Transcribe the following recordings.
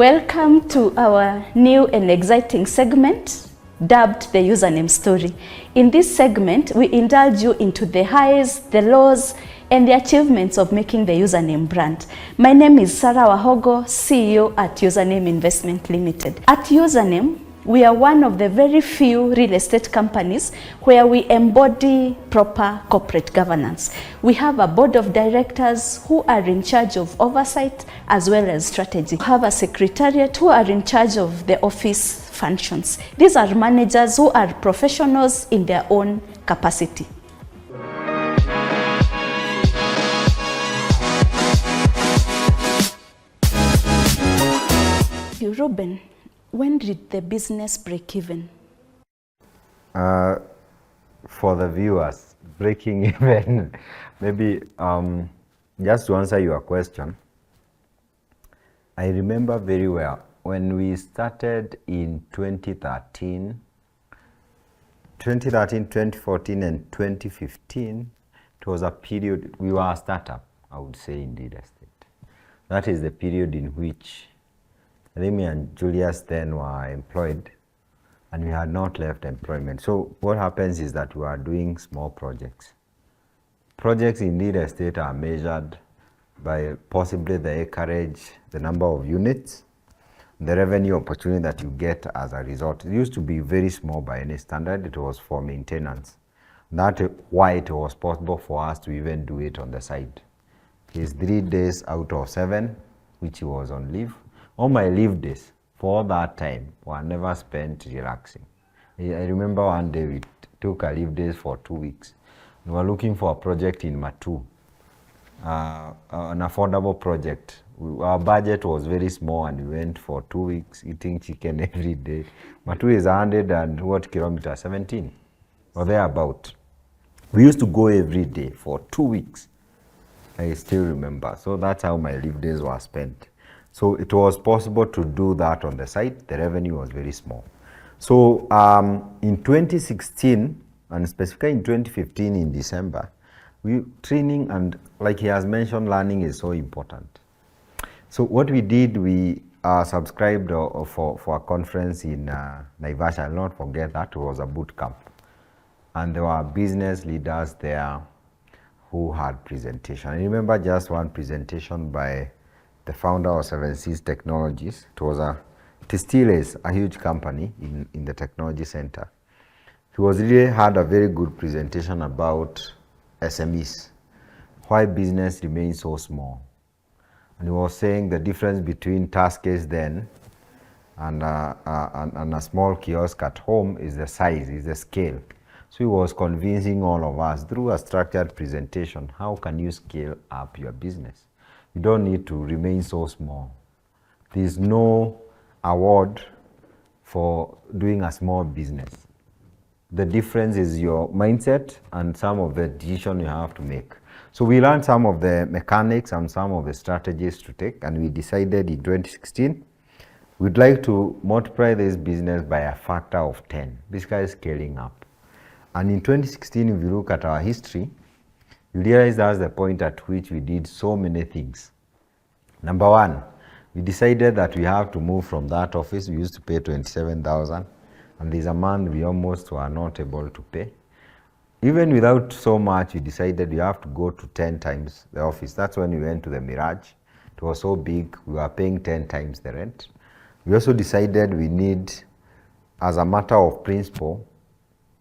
Welcome to our new and exciting segment dubbed the Username Story. In this segment, we indulge you into the highs, the lows, and the achievements of making the Username brand. My name is Sarah Wahogo, CEO at Username Investments Ltd. At Username, we are one of the very few real estate companies where we embody proper corporate governance. We have a board of directors who are in charge of oversight as well as strategy. We have a secretariat who are in charge of the office functions. These are managers who are professionals in their own capacity. Ruben, when did the business break even? For the viewers, breaking even, maybe just to answer your question, I remember very well when we started in 2013, 2014 and 2015, it was a period, we were a startup, I would say, in real estate. That is the period in which Remy and Julius then were employed and we had not left employment. So what happens is that we are doing small projects. Projects in real estate are measured by possibly the acreage, the number of units, the revenue opportunity that you get as a result. It used to be very small by any standard. It was for maintenance. That's why it was possible for us to even do it on the side. It's 3 days out of 7, which he was on leave. All my leave days for that time were never spent relaxing. I remember one day we took a leave days for 2 weeks. We were looking for a project in Matu, an affordable project. Our budget was very small and we went for 2 weeks eating chicken every day. Matu is 100 and what kilometers? 17 or thereabout. We used to go every day for 2 weeks. I still remember. So that's how my leave days were spent. So it was possible to do that on the site. The revenue was very small. So in 2016, and specifically in 2015 in December, training and, like he has mentioned, learning is so important. So what we did, we subscribed for a conference in Naivasha. I'll not forget that. It was a boot camp. And there were business leaders there who had presentation. I remember just one presentation by the founder of 7 Seas Technologies. It still is a huge company in the technology center. He had a very good presentation about SMEs, why business remains so small. And he was saying the difference between taskers then and a small kiosk at home is the size, is the scale. So he was convincing all of us through a structured presentation, how can you scale up your business? You don't need to remain so small. There's no award for doing a small business. The difference is your mindset and some of the decisions you have to make. So we learned some of the mechanics and some of the strategies to take, and we decided in 2016, we'd like to multiply this business by a factor of 10. This guy is scaling up. And in 2016, if you look at our history, you realize that's the point at which we did so many things. Number one, we decided that we have to move from that office. We used to pay 27,000, and there's a month we almost were not able to pay. Even without so much, we decided we have to go to 10 times the office. That's when we went to the Mirage. It was so big, we were paying 10 times the rent. We also decided we need, as a matter of principle,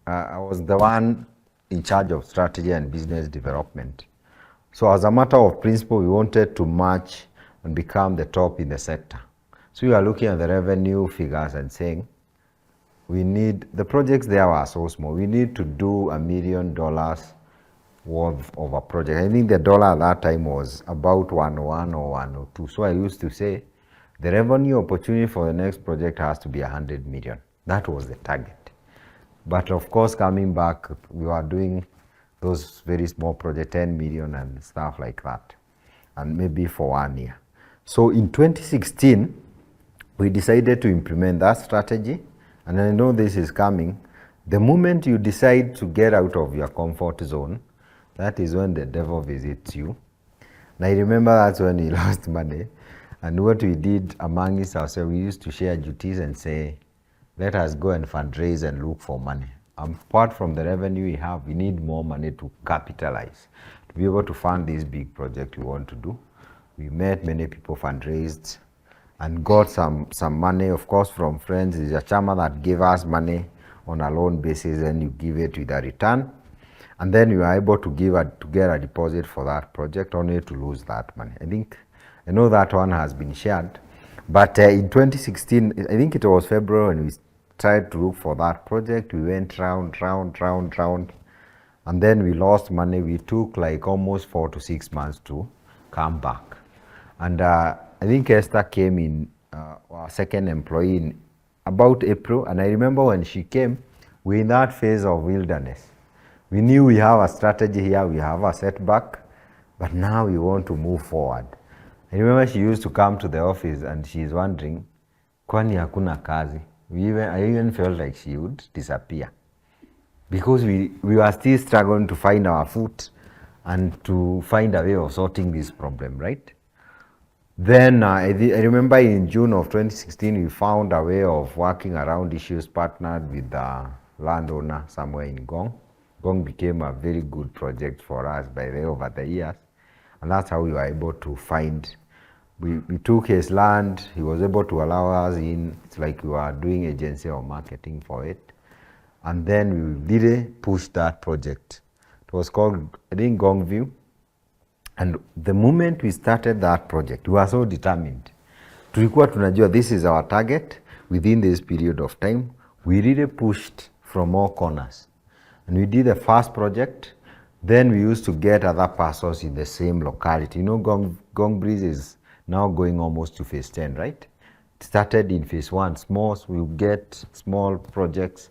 I was the one in charge of strategy and business development. So as a matter of principle, we wanted to match and become the top in the sector. So we are looking at the revenue figures and saying, we need, the projects there were so small, we need to do $1 million worth of a project. I think the dollar at that time was about 101 or 102. So I used to say, the revenue opportunity for the next project has to be 100 million. That was the target. But of course, coming back, we were doing those very small projects, 10 million and stuff like that, and maybe for 1 year. So in 2016, we decided to implement that strategy, and I know this is coming. The moment you decide to get out of your comfort zone, that is when the devil visits you. And I remember that's when we lost money. And what we did amongst ourselves, we used to share duties and say, let us go and fundraise and look for money. Apart from the revenue we have, we need more money to capitalize, to be able to fund this big project we want to do. We met many people, fundraised, and got some money, of course, from friends. There's a chama that gave us money on a loan basis, and you give it with a return. And then you are able to get a deposit for that project, only to lose that money. I know that one has been shared. But in 2016, I think it was February, when we tried to look for that project. We went round, and then we lost money. We took like almost 4 to 6 months to come back. And I think Esther came in, our second employee, in about April. And I remember when she came, we were in that phase of wilderness. We knew we have a strategy here, we have a setback, but now we want to move forward. I remember she used to come to the office and she's wondering, kwani hakuna kazi? I even felt like she would disappear, because we were still struggling to find our foot and to find a way of sorting this problem, right? Then I remember in June of 2016, we found a way of working around issues, partnered with the landowner somewhere in Gong. Gong became a very good project for us over the years. And that's how we were able to find, we took his land, he was able to allow us in. It's like we were doing agency or marketing for it. And then we really pushed that project. It was called, I think, Gong View. And the moment we started that project, we were so determined. Tulikuwa tunajua this is our target within this period of time. We really pushed from all corners. And we did the first project. Then we used to get other parcels in the same locality. You know, Gong Breeze is now going almost to phase 10, right? It started in phase 1, small, so we get small projects.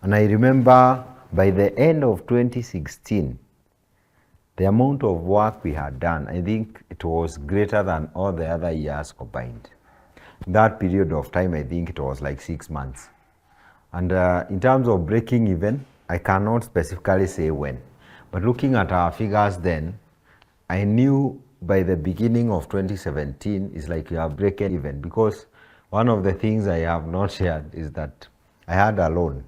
And I remember by the end of 2016, the amount of work we had done, I think it was greater than all the other years combined. In that period of time, I think it was like 6 months. And in terms of breaking even, I cannot specifically say when. But looking at our figures then, I knew by the beginning of 2017, it's like we have broken even, because one of the things I have not shared is that I had a loan.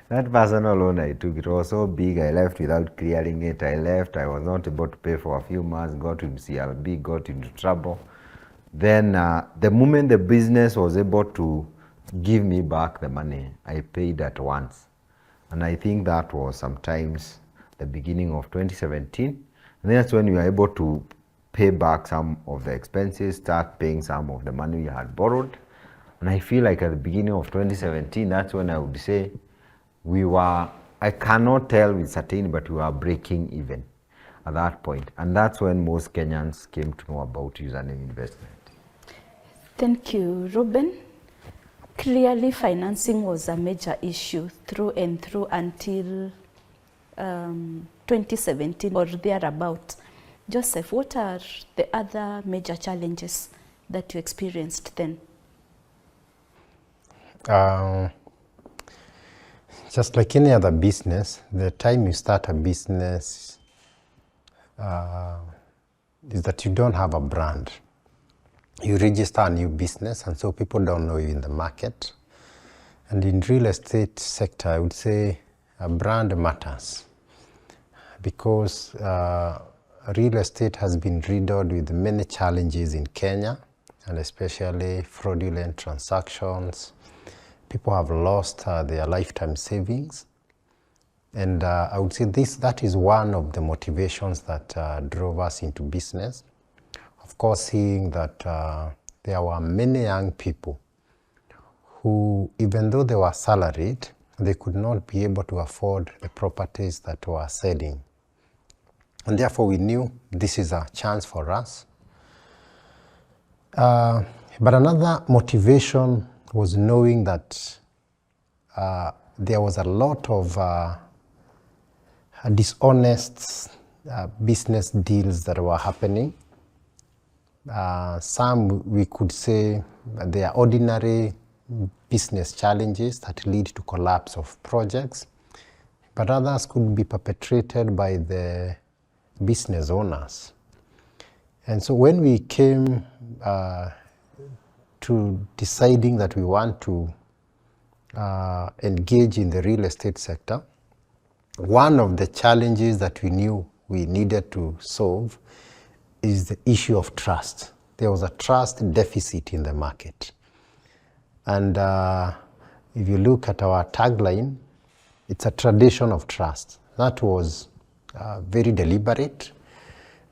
That personal loan I took, it was so big, I left without clearing it. I was not able to pay for a few months, got into CLB, got into trouble. Then the moment the business was able to give me back the money, I paid at once. And I think that was sometimes the beginning of 2017. And that's when we were able to pay back some of the expenses, start paying some of the money we had borrowed. And I feel like at the beginning of 2017, that's when I would say I cannot tell with certainty, but we were breaking even at that point. And that's when most Kenyans came to know about Username Investment. Thank you, Ruben. Clearly, financing was a major issue through and through until 2017 or thereabout. Joseph, what are the other major challenges that you experienced then? Just like any other business, the time you start a business is that you don't have a brand. You register a new business, and so people don't know you in the market. And in real estate sector, I would say a brand matters, because real estate has been riddled with many challenges in Kenya, and especially fraudulent transactions. People have lost their lifetime savings. And I would say that is one of the motivations that drove us into business. Of course, seeing that there were many young people who, even though they were salaried, they could not be able to afford the properties that were selling. And therefore, we knew this is a chance for us. But another motivation was knowing that there was a lot of dishonest business deals that were happening. Some we could say they are ordinary business challenges that lead to collapse of projects, but others could be perpetrated by the business owners. And so when we came to deciding that we want to engage in the real estate sector, one of the challenges that we knew we needed to solve is the issue of trust. There was a trust deficit in the market. And if you look at our tagline, it's a tradition of trust. That was very deliberate,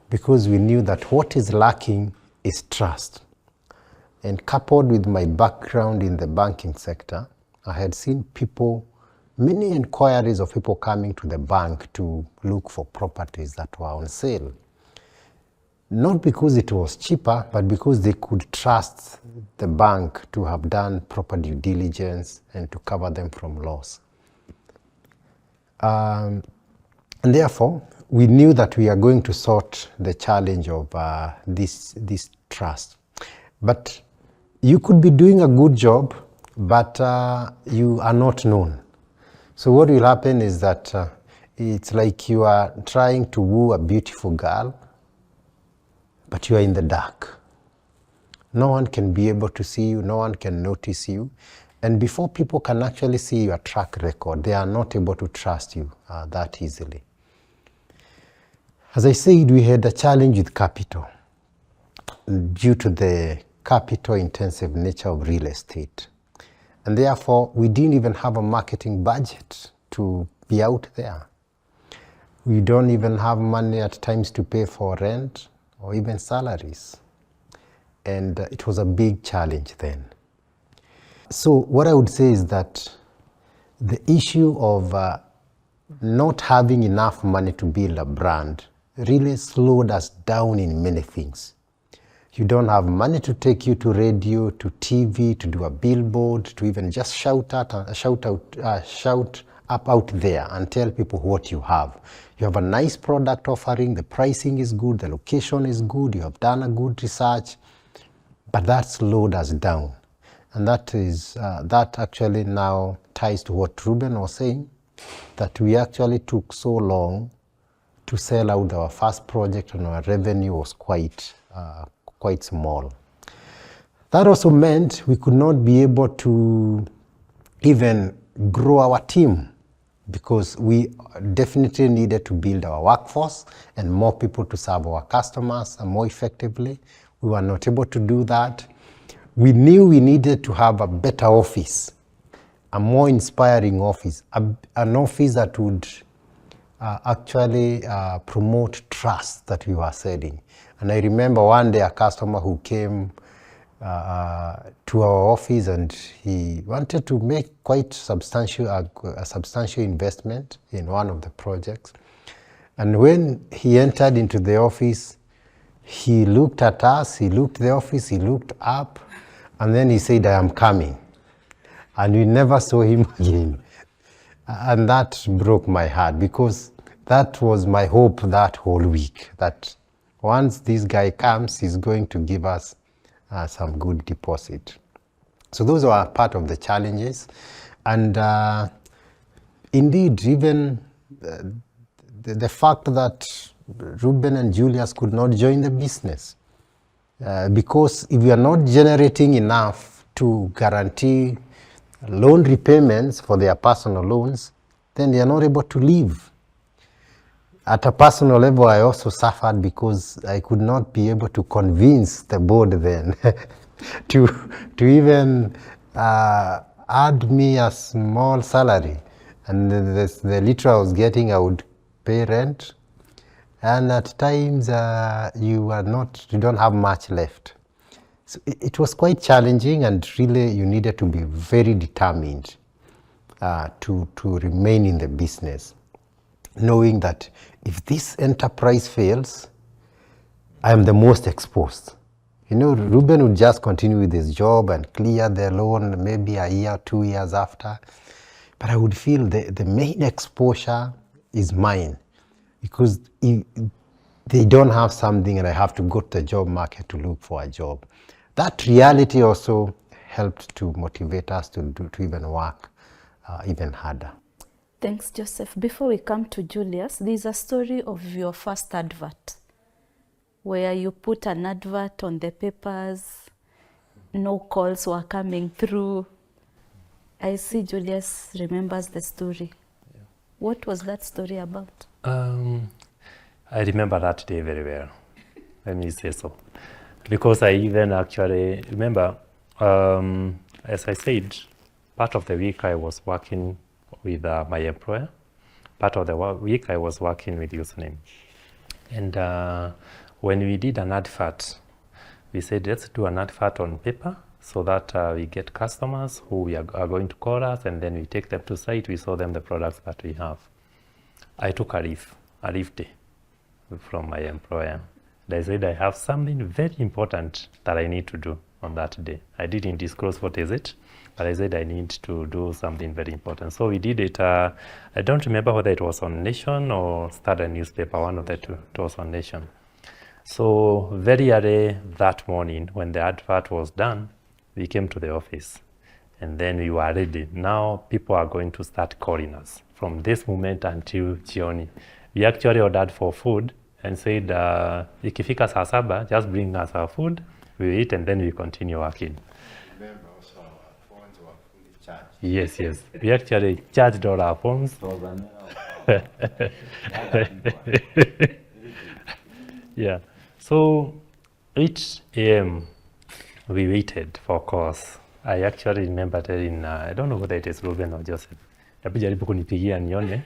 because we knew that what is lacking is trust. And coupled with my background in the banking sector, I had seen many inquiries of people coming to the bank to look for properties that were on sale. Not because it was cheaper, but because they could trust the bank to have done proper due diligence and to cover them from loss. And therefore, we knew that we are going to sort the challenge of this trust. But you could be doing a good job, but you are not known. So what will happen is that it's like you are trying to woo a beautiful girl, but you are in the dark. No one can be able to see you, no one can notice you. And before people can actually see your track record, they are not able to trust you that easily. As I said, we had a challenge with capital due to the capital-intensive nature of real estate. And therefore, we didn't even have a marketing budget to be out there. We don't even have money at times to pay for rent or even salaries. And it was a big challenge then. So what I would say is that the issue of not having enough money to build a brand really slowed us down in many things. You don't have money to take you to radio, to TV, to do a billboard, to even just shout up out there and tell people what you have. You have a nice product offering, the pricing is good, the location is good, you have done a good research, but that slowed us down. And that actually now ties to what Ruben was saying, that we actually took so long to sell out our first project and our revenue was quite small. That also meant we could not be able to even grow our team, because we definitely needed to build our workforce and more people to serve our customers more effectively. We were not able to do that. We knew we needed to have a better office, a more inspiring office, an office that would actually promote trust that we were selling. And I remember one day a customer who came to our office and he wanted to make quite a substantial investment in one of the projects. And when he entered into the office, he looked at us, he looked at the office, he looked up, and then he said, "I am coming." And we never saw him again. And that broke my heart, because that was my hope that whole week, that once this guy comes, he's going to give us some good deposit. So those are part of the challenges. And indeed, even the fact that Ruben and Julius could not join the business, because if we are not generating enough to guarantee loan repayments for their personal loans, then they are not able to live. At a personal level, I also suffered because I could not be able to convince the board then to even add me a small salary. And the little I was getting, I would pay rent. And at times, you don't have much left. So it was quite challenging, and really you needed to be very determined to remain in the business, knowing that if this enterprise fails, I am the most exposed. You know, Ruben would just continue with his job and clear the loan maybe a year, 2 years after. But I would feel the main exposure is mine, because if they don't have something and I have to go to the job market to look for a job. That reality also helped to motivate us to even work even harder. Thanks, Joseph. Before we come to Julius, there's a story of your first advert. where you put an advert on the papers, no calls were coming through. I see Julius remembers the story. Yeah. What was that story about? I remember that day very well, let me say so. Because I even actually remember, as I said, part of the week I was working with my employer. Part of the week I was working with Username. And when we did an advert, we said, let's do an advert on paper so that we get customers who are going to call us, and then we take them to site, we show them the products that we have. I took a leave day from my employer. I said, I have something very important that I need to do on that day. I didn't disclose what is it, but I said I need to do something very important. So we did it. I don't remember whether it was on Nation or Standard newspaper, one of the two. It was on Nation. So very early that morning, when the advert was done, we came to the office, and then we were ready. Now people are going to start calling us from this moment until jioni. We actually ordered for food and said, ikifika saa saba, just bring us our food, we eat, and then we continue working. Remember also our phones were fully charged. Yes, yes. We actually charged all our phones. Yeah. So 8 a.m. we waited for calls. I actually remember telling, I don't know whether it is Ruben or Joseph, jaribu kunipigia nione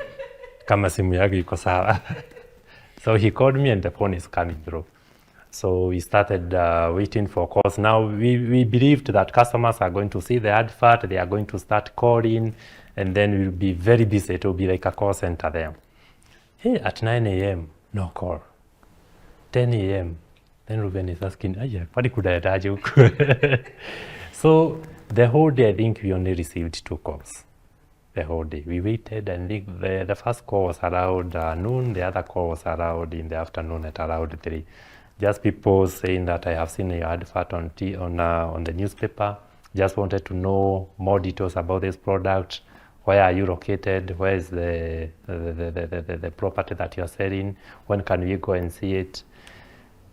kama simu yake iko sawa. So he called me and the phone is coming through. So we started waiting for calls. Now we believed that customers are going to see the advert, they are going to start calling, and then we'll be very busy. It will be like a call center there. Hey, at 9 a.m., no call. 10 a.m., then Ruben is asking, what could I do? So the whole day, I think we only received 2 calls. The whole day. We waited, and the first call was around noon, the other call was around in the afternoon at around 3. Just people saying that I have seen your advert on the newspaper, just wanted to know more details about this product. Where are you located? Where is the property that you're selling? When can we go and see it?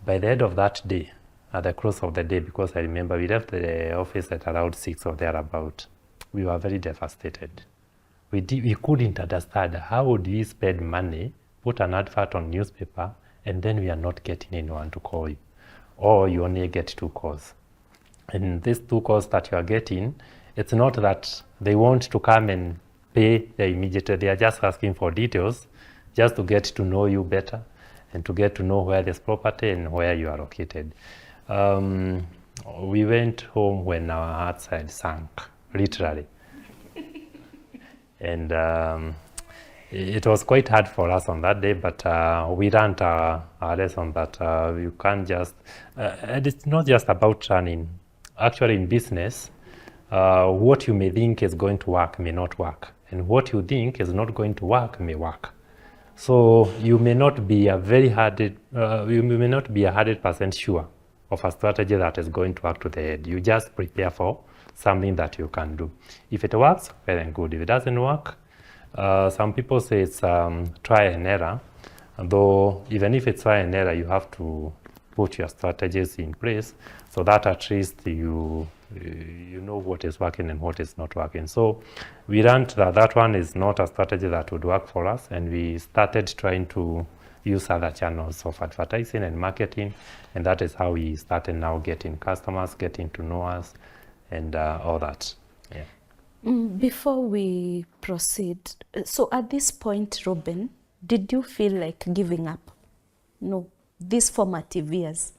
By the end of that day, at the close of the day, because I remember we left the office at around 6 or thereabout, we were very devastated. We couldn't understand how would we spend money, put an advert on newspaper, and then we are not getting anyone to call you, or you only get 2 calls. And these 2 calls that you are getting, it's not that they want to come and pay immediately. They are just asking for details, just to get to know you better and to get to know where this property and where you are located. We went home when our hearts had sunk, literally. And it was quite hard for us on that day, but we learned our lesson that you can't just, and it's not just about running. Actually in business, what you may think is going to work may not work, and what you think is not going to work may work. So you may not be a 100% sure of a strategy that is going to work to the end. You just prepare for something that you can do. If it works, well and good. If it doesn't work, some people say it's try and error. Though even if it's try and error, you have to put your strategies in place so that at least you know what is working and what is not working. So we learned that one is not a strategy that would work for us, and we started trying to use other channels of advertising and marketing, and that is how we started now getting customers, getting to know us, and all that. Yeah. Before we proceed, so at this point, Ruben, did you feel like giving up? No, these formative years.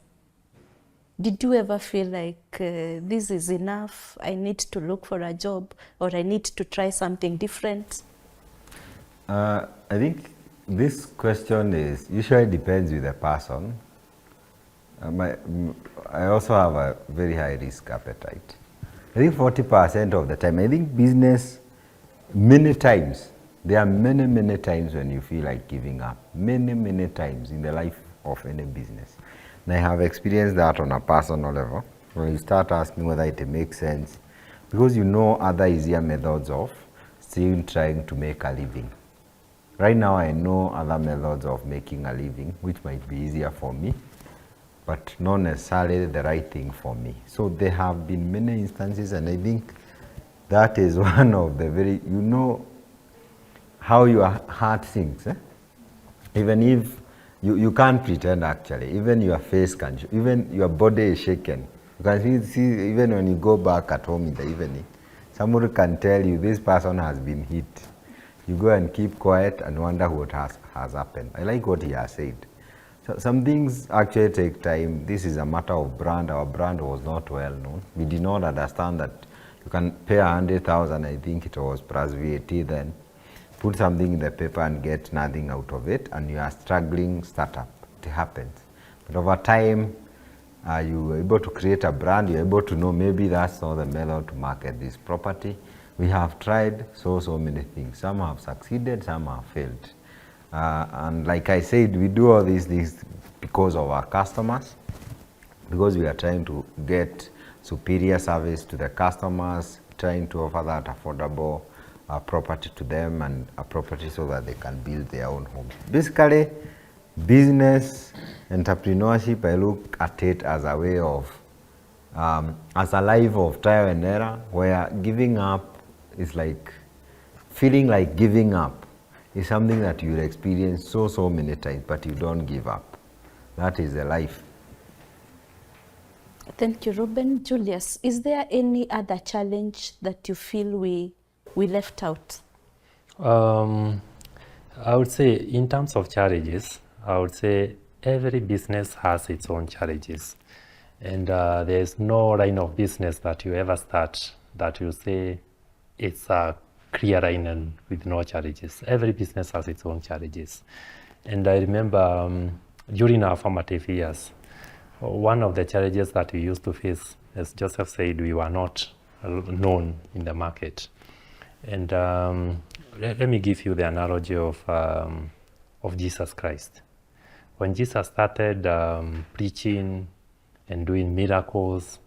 Did you ever feel like this is enough, I need to look for a job, or I need to try something different? I think this question is usually depends with the person. I also have a very high risk appetite. I think 40% of the time, I think business, many times, there are many times when you feel like giving up. Many times in the life of any business. And I have experienced that on a personal level, when you start asking whether it makes sense, because you know other easier methods of still trying to make a living. Right now I know other methods of making a living, which might be easier for me, but not necessarily the right thing for me. So there have been many instances, and I think that is one of the very, you know, how your heart thinks. Even if you can't pretend actually, even your face can, even your body is shaken. You can see even when you go back at home in the evening, somebody can tell you this person has been hit. You go and keep quiet and wonder what has happened. I like what he has said. So some things actually take time. This is a matter of brand. Our brand was not well known. We did not understand that you can pay 100,000, I think it was plus VAT then, put something in the paper and get nothing out of it, and you are struggling startup. It happens. But over time, you are able to create a brand, you're able to know maybe that's not the method to market this property. We have tried so many things. Some have succeeded, some have failed. And like I said, we do all these things because of our customers, because we are trying to get superior service to the customers, trying to offer that affordable property to them, and a property so that they can build their own homes. Basically, business, entrepreneurship, I look at it as a way of, as a life of trial and error, where giving up is like, feeling like giving up is something that you'll experience so many times, but you don't give up. That is the life. Thank you, Ruben. Julius, is there any other challenge that you feel we left out? I would say in terms of challenges, I would say every business has its own challenges. And there's no line of business that you ever start that you say it's a clear line and with no challenges. Every business has its own challenges. And I remember during our formative years, one of the challenges that we used to face, as Joseph said, we were not known in the market. And let me give you the analogy of Jesus Christ. When Jesus started preaching and doing miracles,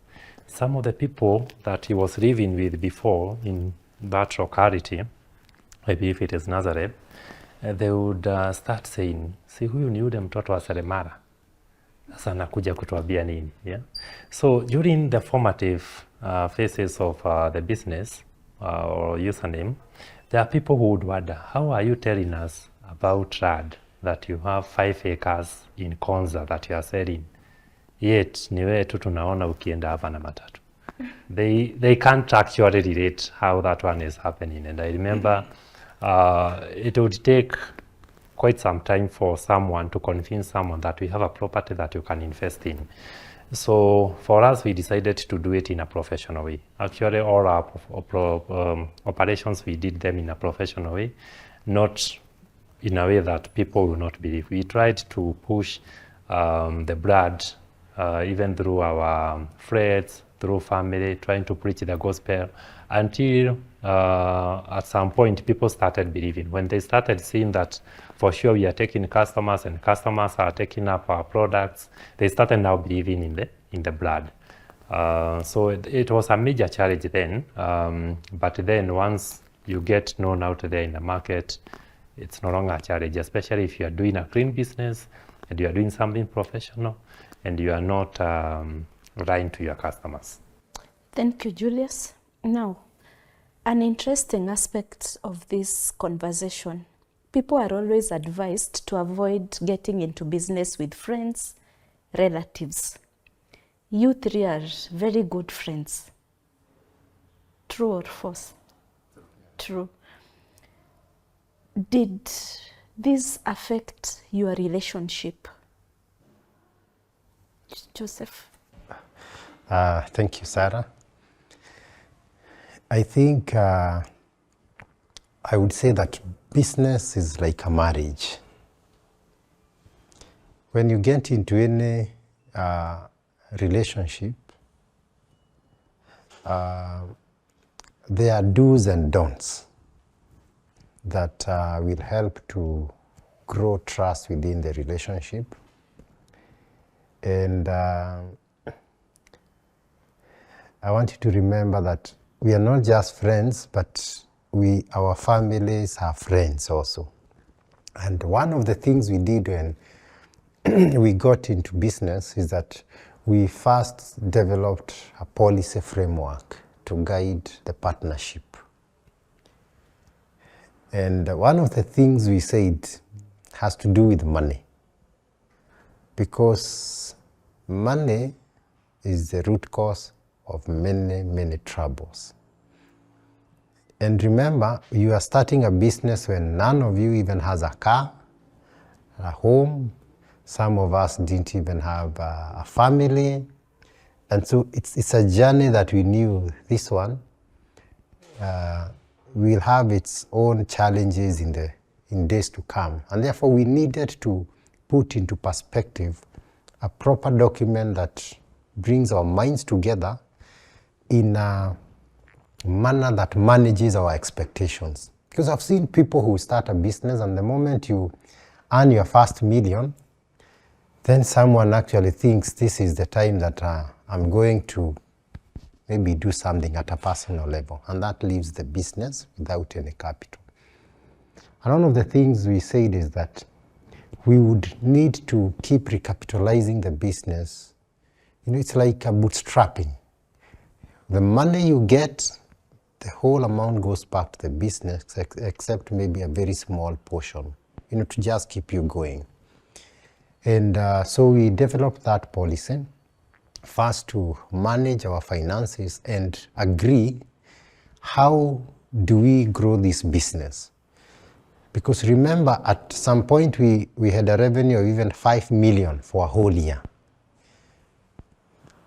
some of the people that he was living with before in that locality, I believe it is Nazareth, they would start saying, si huyu ni yule mtoto wa seremala, sasa anakuja kutuambia nini? Yeah? So during the formative phases of the business or username, there are people who would wonder, how are you telling us about land that you have 5 acres in Konza that you are selling? Yet ni wewe tu tunaona ukienda hapa na matatu. They can't actually relate how that one is happening. And I remember it would take quite some time for someone to convince someone that we have a property that you can invest in. So for us, we decided to do it in a professional way. Actually, all our operations, we did them in a professional way, not in a way that people will not believe. We tried to push the brand even through our friends, through family, trying to preach the gospel until at some point people started believing. When they started seeing that for sure we are taking customers and customers are taking up our products, they started now believing in the brand. So it was a major challenge then, but then once you get known out there in the market, it's no longer a challenge, especially if you are doing a clean business and you are doing something professional and you are not lying to your customers. Thank you, Julius. Now, an interesting aspect of this conversation. People are always advised to avoid getting into business with friends, relatives. You three are very good friends. True or false? True. Did this affect your relationship? Joseph? Thank you, Sarah. I think I would say that business is like a marriage. When you get into any relationship, there are do's and don'ts that will help to grow trust within the relationship. And I want you to remember that we are not just friends, but our families are friends also. And one of the things we did when we got into business is that we first developed a policy framework to guide the partnership. And one of the things we said has to do with money, because money is the root cause of many, many troubles. And remember, you are starting a business when none of you even has a car, a home. Some of us didn't even have a family. And so it's a journey that we knew this one will have its own challenges in days to come. And therefore we needed to put into perspective a proper document that brings our minds together in a manner that manages our expectations. Because I've seen people who start a business, and the moment you earn your first million, then someone actually thinks this is the time that I'm going to maybe do something at a personal level, and that leaves the business without any capital. And one of the things we said is that we would need to keep recapitalizing the business. You know, it's like a bootstrapping. The money you get, the whole amount goes back to the business, except maybe a very small portion, you know, to just keep you going. And so we developed that policy, first to manage our finances and agree how do we grow this business. Because remember, at some point we had a revenue of even 5 million for a whole year.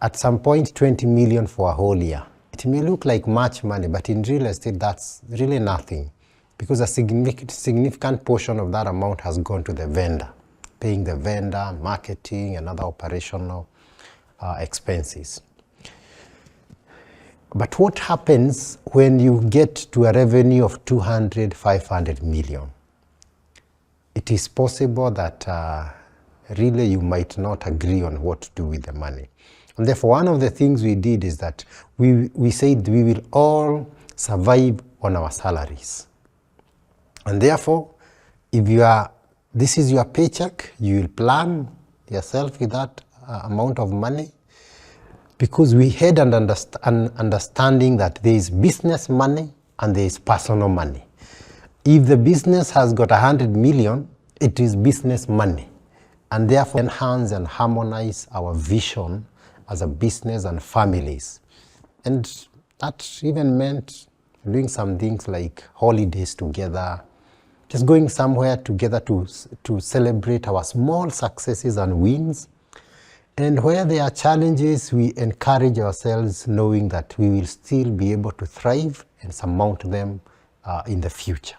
At some point 20 million for a whole year. It may look like much money, but in real estate that's really nothing, because a significant portion of that amount has gone to the vendor, paying the vendor, marketing, and other operational expenses. But what happens when you get to a revenue of 200, 500 million? It is possible that really you might not agree on what to do with the money. And therefore, one of the things we did is that we said we will all survive on our salaries. And therefore, if this is your paycheck, you will plan yourself with that amount of money, because we had an understanding that there is business money and there is personal money. If the business has got 100 million, it is business money, and therefore enhance and harmonize our vision as a business and families. And that even meant doing some things like holidays together, just going somewhere together to celebrate our small successes and wins. And where there are challenges, we encourage ourselves knowing that we will still be able to thrive and surmount them in the future.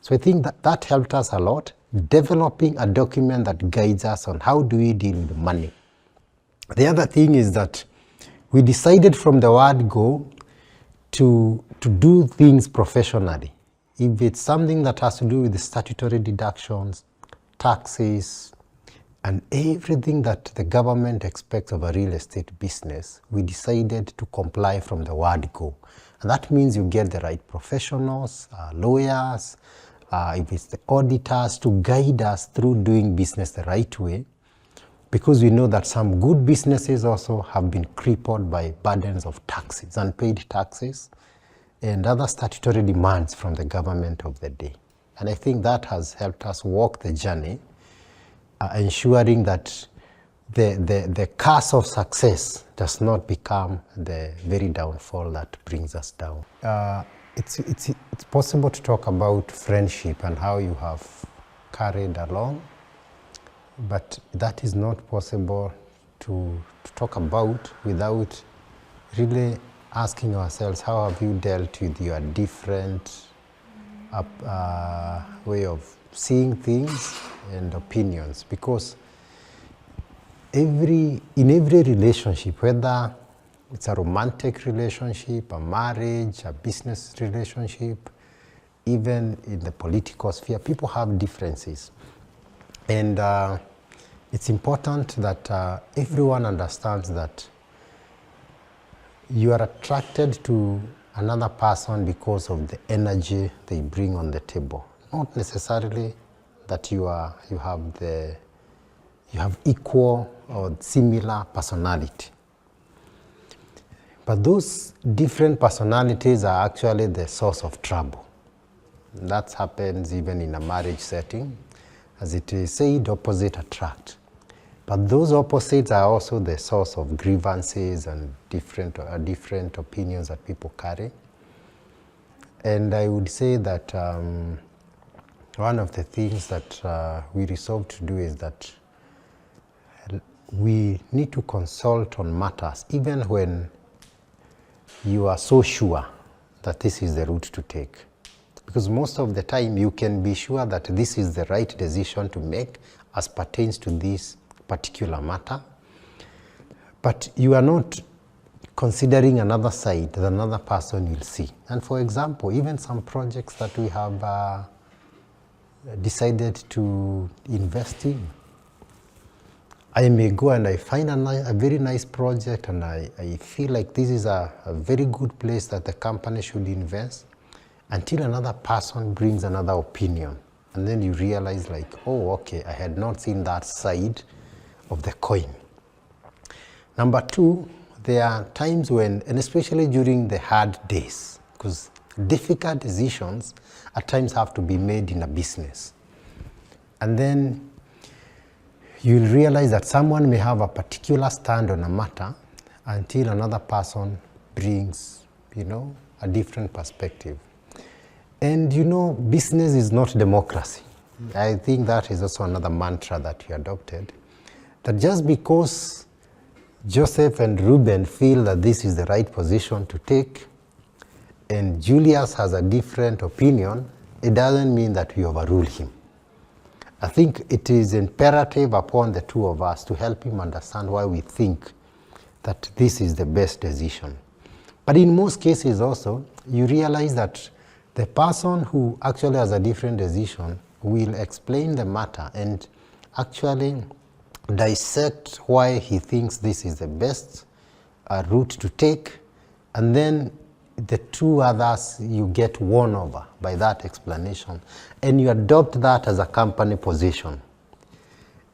So I think that helped us a lot, developing a document that guides us on how do we deal with money. The other thing is that we decided from the word go to do things professionally. If it's something that has to do with the statutory deductions, taxes, and everything that the government expects of a real estate business, we decided to comply from the word go. And that means you get the right professionals, lawyers, if it's the auditors, to guide us through doing business the right way, because we know that some good businesses also have been crippled by burdens of taxes, unpaid taxes, and other statutory demands from the government of the day. And I think that has helped us walk the journey, ensuring that the curse of success does not become the very downfall that brings us down. It's possible to talk about friendship and how you have carried along, but that is not possible to talk about without really asking ourselves, how have you dealt with your different way of seeing things and opinions? Because in every relationship, whether it's a romantic relationship, a marriage, a business relationship, even in the political sphere, people have differences. And it's important that everyone understands that you are attracted to another person because of the energy they bring on the table. Not necessarily that you have you have equal or similar personality. But those different personalities are actually the source of trouble. That happens even in a marriage setting. As it is said, opposite attract. But those opposites are also the source of grievances and different opinions that people carry. And I would say that one of the things that we resolved to do is that we need to consult on matters even when you are so sure that this is the route to take. Because most of the time you can be sure that this is the right decision to make as pertains to this particular matter, but you are not considering another side that another person will see. And for example, even some projects that we have decided to invest in, I may go and I find a very nice project and I feel like this is a very good place that the company should invest, until another person brings another opinion. And then you realize like, oh, okay, I had not seen that side of the coin. Number two, there are times when, and especially during the hard days, because difficult decisions at times have to be made in a business. And then you'll realize that someone may have a particular stand on a matter until another person brings, a different perspective. And business is not democracy. I think that is also another mantra that we adopted, that just because Joseph and Ruben feel that this is the right position to take, and Julius has a different opinion, it doesn't mean that we overrule him. I think it is imperative upon the two of us to help him understand why we think that this is the best decision. But in most cases also, you realize that the person who actually has a different decision will explain the matter and actually dissect why he thinks this is the best route to take, and then the two others, you get won over by that explanation, and you adopt that as a company position.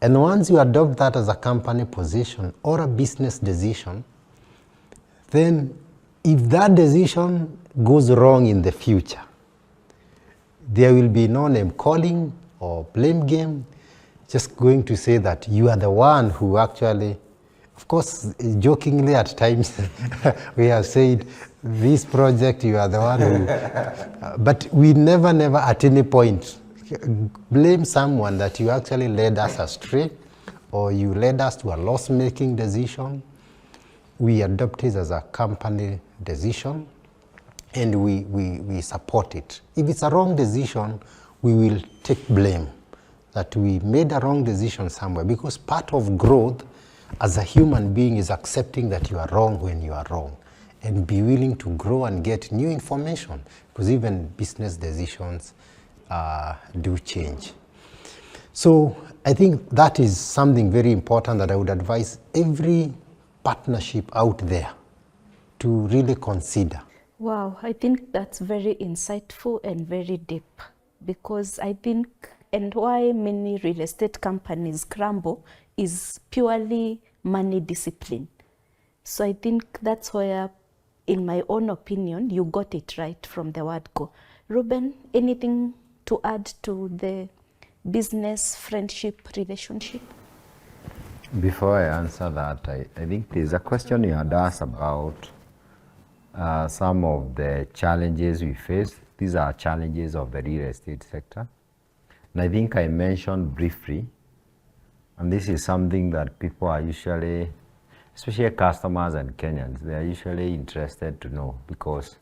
And once you adopt that as a company position or a business decision, then if that decision goes wrong in the future, there will be no name calling or blame game, just going to say that you are the one who actually, of course, jokingly at times, we have said, this project, you are the one who, but we never at any point blame someone that you actually led us astray or you led us to a loss-making decision. We adopt it as a company decision and we support it. If it's a wrong decision, we will take blame that we made a wrong decision somewhere, because part of growth as a human being is accepting that you are wrong when you are wrong and be willing to grow and get new information, because even business decisions do change. So I think that is something very important that I would advise every partnership out there to really consider. Wow, I think that's very insightful and very deep, because I think, and why many real estate companies crumble is purely money discipline. So I think that's where, in my own opinion, you got it right from the word go. Ruben, anything to add to the business friendship relationship? Before I answer that, I think there's a question you had asked about some of the challenges we face. These are challenges of the real estate sector. And I think I mentioned briefly, and this is something that people are usually, especially customers and Kenyans, they are usually interested to know, because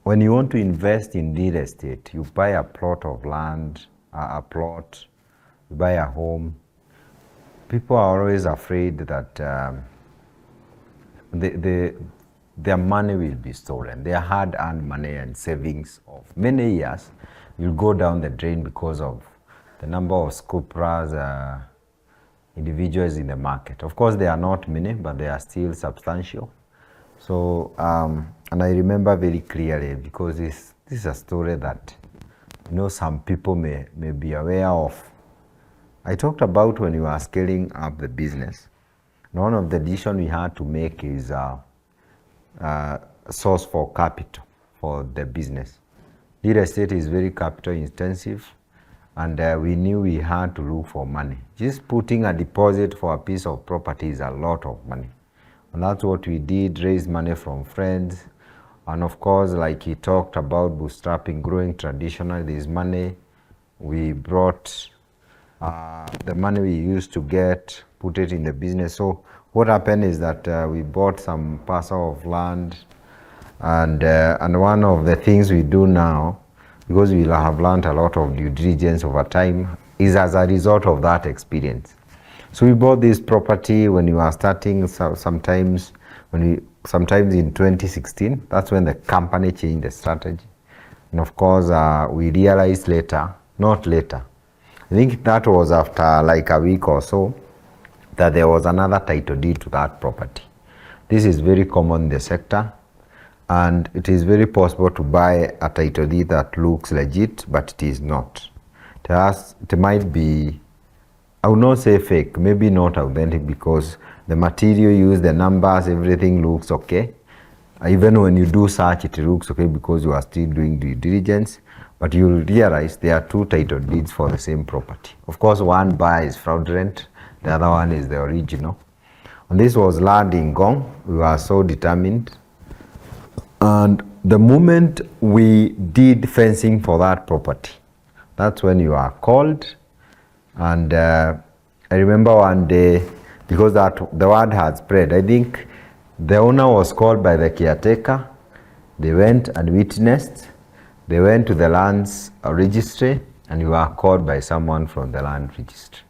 when you want to invest in real estate, you buy a plot of land, you buy a home, people are always afraid that their money will be stolen. Their hard-earned money and savings of many years will go down the drain because of the number of scoopers, individuals in the market. Of course, they are not many, but they are still substantial. So, and I remember very clearly, because this is a story that some people may be aware of. I talked about when you are scaling up the business. One of the decisions we had to make is source for capital for the business. Real estate is very capital intensive, and we knew we had to look for money. Just putting a deposit for a piece of property is a lot of money. And that's what we did, raise money from friends. And of course, like he talked about bootstrapping, growing traditional, there's money. We brought the money we used to get, put it in the business. So what happened is that we bought some parcel of land, and one of the things we do now, because we have learned a lot of due diligence over time, is as a result of that experience. So we bought this property when we were starting, sometimes in 2016. That's when the company changed the strategy. And of course, we realized not later, I think that was after like a week or so, that there was another title deed to that property. This is very common in the sector, and it is very possible to buy a title deed that looks legit, but it is not. It might be, I would not say fake, maybe not authentic, because the material used, the numbers, everything looks okay. Even when you do search, it looks okay because you are still doing due diligence, but you'll realize there are two title deeds for the same property. Of course, one buyer is fraudulent, the other one is the original. And this was land in Gong. We were so determined. And the moment we did fencing for that property, that's when you are called. And I remember one day, because the word had spread, I think the owner was called by the caretaker. They went and witnessed. They went to the lands registry, and you were called by someone from the land registry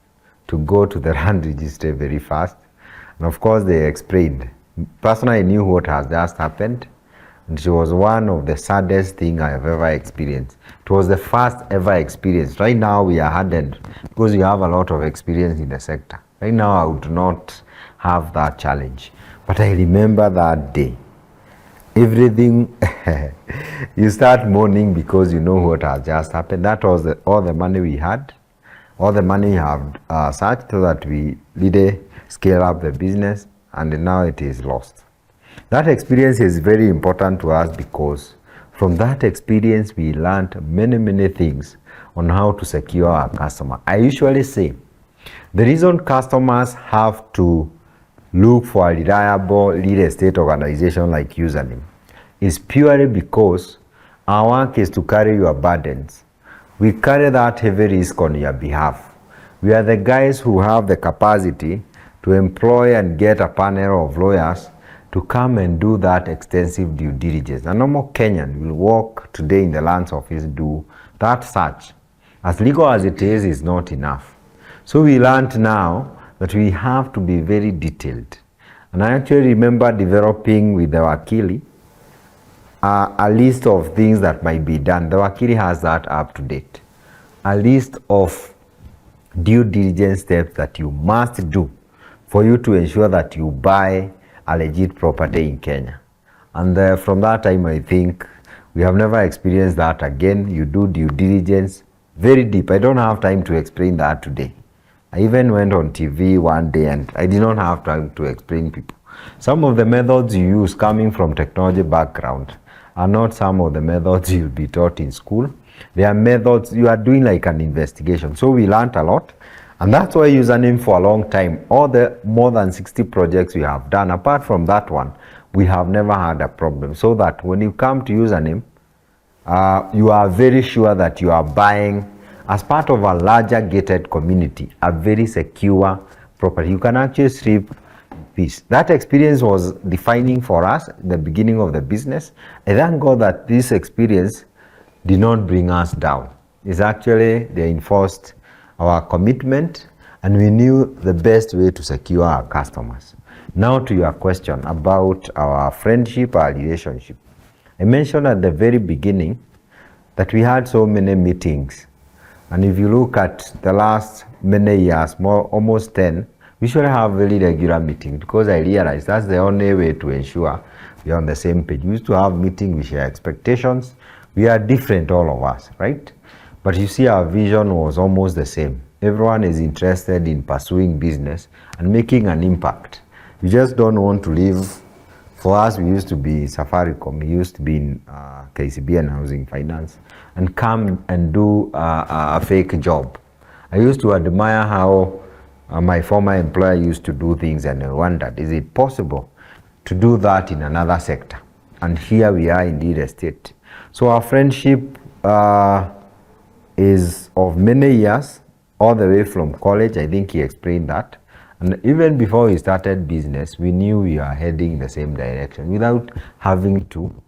to go to the land registry very fast. And of course, they explained. Personally, I knew what has just happened. And it was one of the saddest things I have ever experienced. It was the first ever experience. Right now we are hardened because we have a lot of experience in the sector. Right now I would not have that challenge. But I remember that day. Everything, you start mourning because you know what has just happened. That was all the money we had. All the money we have searched so that we really scale up the business, and now it is lost. That experience is very important to us because from that experience we learned many things on how to secure our customer. I usually say the reason customers have to look for a reliable real estate organization like Username is purely because our work is to carry your burdens. We carry that heavy risk on your behalf. We are the guys who have the capacity to employ and get a panel of lawyers to come and do that extensive due diligence. A normal Kenyan will walk today in the lands office, do that search. As legal as it is not enough. So we learned now that we have to be very detailed. And I actually remember developing with the Wakili a list of things that might be done. The Wakili has that up to date. A list of due diligence steps that you must do for you to ensure that you buy a legit property in Kenya. And from that time, I think we have never experienced that again. You do due diligence very deep. I don't have time to explain that today. I even went on TV one day and I did not have time to explain people. Some of the methods you use coming from technology background are not some of the methods you'll be taught in school. They are methods you are doing like an investigation. So we learned a lot. And that's why Username for a long time, all the more than 60 projects we have done, apart from that one, we have never had a problem. So that when you come to Username, you are very sure that you are buying, as part of a larger gated community, a very secure property. You can actually sleep peace. That experience was defining for us at the beginning of the business. I thank God that this experience did not bring us down. It's actually, they enforced our commitment, and we knew the best way to secure our customers. Now to your question about our friendship, our relationship. I mentioned at the very beginning that we had so many meetings, and if you look at the last many years, almost 10, we should have very regular meetings, because I realized that's the only way to ensure we are on the same page. We used to have meetings, we share expectations. We are different, all of us, right? But you see, our vision was almost the same. everyone is interested in pursuing business and making an impact. You just don't want to live. For us, we used to be Safaricom, we used to be in KCB and Housing Finance, and come and do a fake job. I used to admire how my former employer used to do things, and I wondered, is it possible to do that in another sector? And here we are in real estate. So our friendship is of many years, all the way from college. I think he explained that. And even before we started business, we knew we are heading the same direction without having to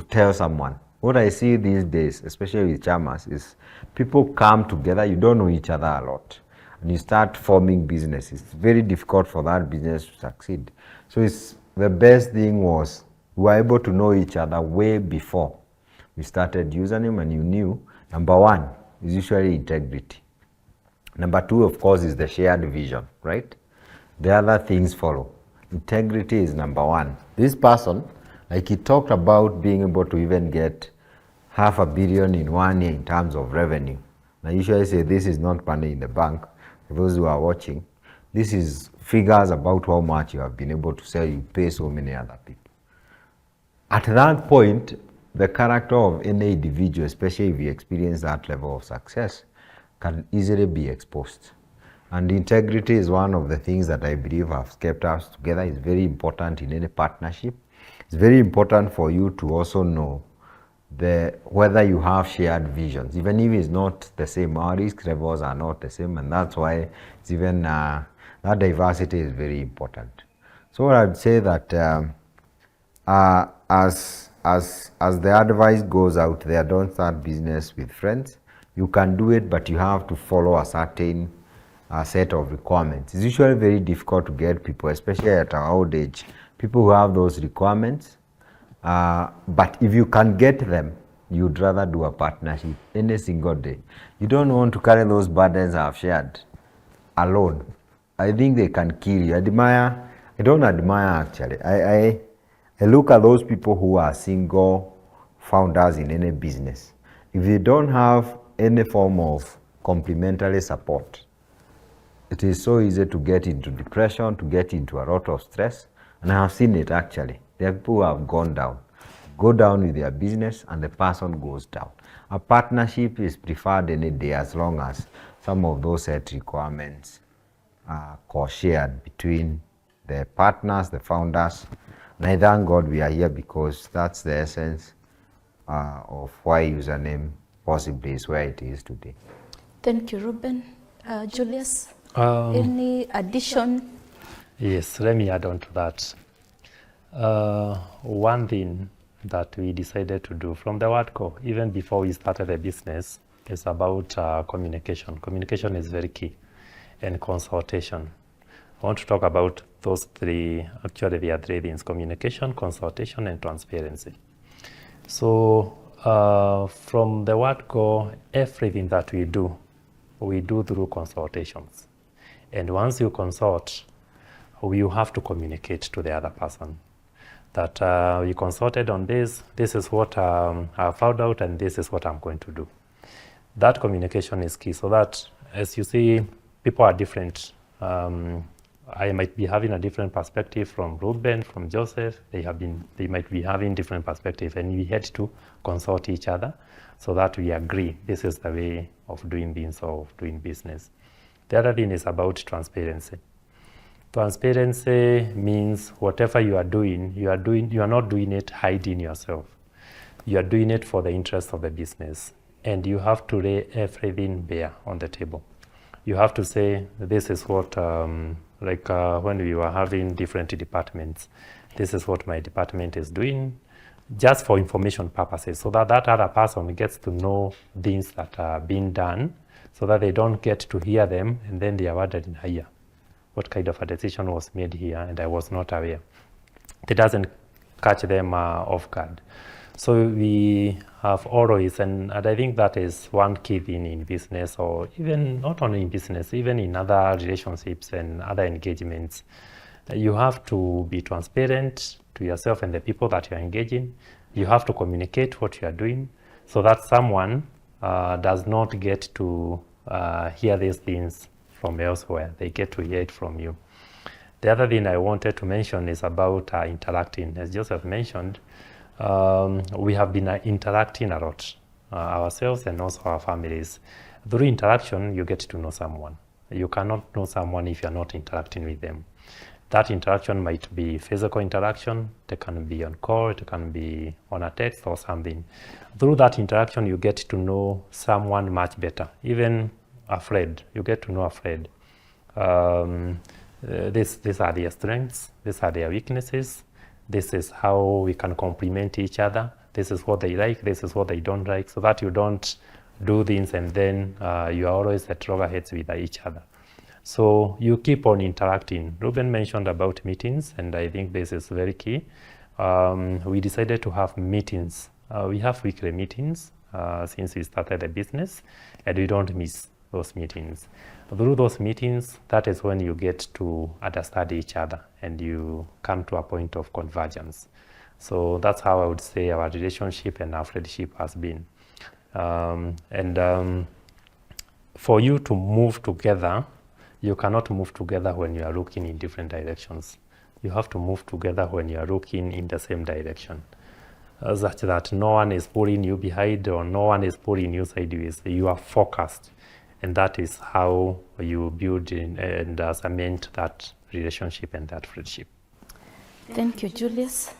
tell someone. What I see these days, especially with chamas, is people come together, you don't know each other a lot, and you start forming businesses. It's very difficult for that business to succeed. So the best thing was we were able to know each other way before we started Username, and you knew, number one is usually integrity. Number two, of course, is the shared vision, right? The other things follow. Integrity is number one. This person, like he talked about being able to even get $500 million in 1 year in terms of revenue. I usually say this is not money in the bank. For those who are watching, this is figures about how much you have been able to sell. You pay so many other people. At that point, the character of any individual, especially if you experience that level of success, can easily be exposed. And integrity is one of the things that I believe have kept us together. It's very important in any partnership. It's very important for you to also know whether you have shared visions, even if it's not the same. Our risk levels are not the same, and that's why it's even that diversity is very important. So I'd say that as the advice goes out there, don't start business with friends. You can do it, but you have to follow a certain set of requirements. It's usually very difficult to get people, especially at our old age, people who have those requirements. But if you can get them, you'd rather do a partnership any single day. You don't want to carry those burdens I've shared alone. I think they can kill you. I don't admire actually. I look at those people who are single founders in any business. If you don't have any form of complementary support, it is so easy to get into depression, to get into a lot of stress. And I have seen it actually. There are people who have gone down. Go down with their business and the person goes down. A partnership is preferred any day as long as some of those set requirements are co-shared between the partners, the founders. And I thank God we are here because that's the essence of why Username possibly is where it is today. Thank you, Ruben. Julius, any addition? Yes, let me add on to that. One thing that we decided to do from the word go, even before we started the business, is about communication. Communication is very key, and consultation. I want to talk about those three. Actually, there are three things: communication, consultation, and transparency. So from the word go, everything that we do through consultations. And once you consult, you have to communicate to the other person that we consulted on this is what I found out, and this is what I'm going to do. That communication is key, so that, as you see, people are different. I might be having a different perspective from Ruben, from Joseph. They might be having different perspective, and we had to consult each other so that we agree this is the way of doing things or of doing business. The other thing is about transparency. Transparency means whatever you are doing, you are not doing it hiding yourself. You are doing it for the interest of the business, and you have to lay everything bare on the table. You have to say, this is what, when we were having different departments, this is what my department is doing, just for information purposes, so that that other person gets to know things that are being done, so that they don't get to hear them, and then they are wondering, here, what kind of a decision was made here, and I was not aware. It doesn't catch them off guard. So we have always, and I think that is one key thing in business, or even not only in business, even in other relationships and other engagements. You have to be transparent to yourself and the people that you're engaging. You have to communicate what you are doing so that someone does not get to hear these things from elsewhere. They get to hear it from you. The other thing I wanted to mention is about interacting. As Joseph mentioned, we have been interacting a lot, ourselves and also our families. Through interaction, you get to know someone. You cannot know someone if you're not interacting with them. That interaction might be physical interaction, it can be on call, it can be on a text or something. Through that interaction, you get to know someone much better. Even a friend, you get to know a friend. These are their strengths, these are their weaknesses, this is how we can complement each other, this is what they like, this is what they don't like, so that you don't do things and then you are always at loggerheads with each other. So you keep on interacting. Ruben mentioned about meetings, and I think this is very key. We decided to have meetings. We have weekly meetings since we started the business, and we don't miss those meetings. Through those meetings, that is when you get to understand each other and you come to a point of convergence. So that's how I would say our relationship and our friendship has been. For you to move together, you cannot move together when you are looking in different directions. You have to move together when you are looking in the same direction, such that no one is pulling you behind or no one is pulling you sideways. You are focused, and that is how you build and cement that relationship and that friendship. Thank you, Julius.